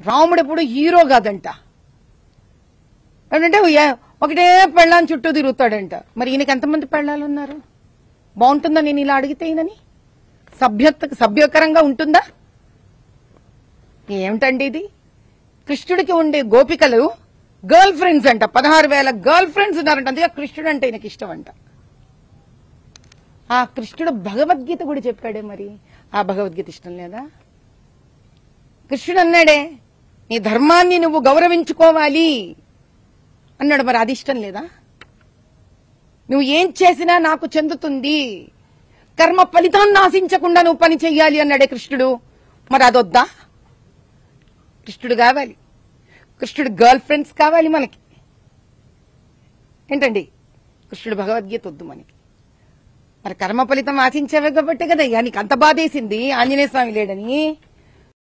రాముడు ఎప్పుడు హీరో కాదంట. ఏంటంటే ఒకటే పెళ్ళాన్ని చుట్టూ తిరుగుతాడంట. మరి ఈయనకి ఎంతమంది పెళ్ళాలు ఉన్నారు? బాగుంటుందా నేను ఇలా అడిగితే? ఈయనని సభ్యకరంగా ఉంటుందా? ఏమిటండి ఇది? కృష్ణుడికి ఉండే గోపికలు గర్ల్ ఫ్రెండ్స్ అంట. 16,000 గర్ల్ ఫ్రెండ్స్ ఉన్నారంట. అందుకే కృష్ణుడు అంటే ఈయనకి ఇష్టం అంట. ఆ కృష్ణుడు భగవద్గీత కూడా చెప్పాడే, మరి ఆ భగవద్గీత ఇష్టం లేదా? కృష్ణుడు అన్నాడే నీ ధర్మాన్ని నువ్వు గౌరవించుకోవాలి అన్నాడు. మరి అది ఇష్టం లేదా? నువ్వు ఏం చేసినా నాకు చెందుతుంది, కర్మ ఫలితాన్ని ఆశించకుండా నువ్వు పని చెయ్యాలి అన్నాడే కృష్ణుడు. మరి అదొద్దా? కృష్ణుడు కావాలి, కృష్ణుడు గర్ల్ ఫ్రెండ్స్ కావాలి మనకి. ఏంటండి, కృష్ణుడు భగవద్గీత వద్దు మనకి. మరి కర్మ ఫలితం ఆశించేవే కాబట్టే కదా నీకు అంత బాధేసింది ఆంజనేయ స్వామి లేడని.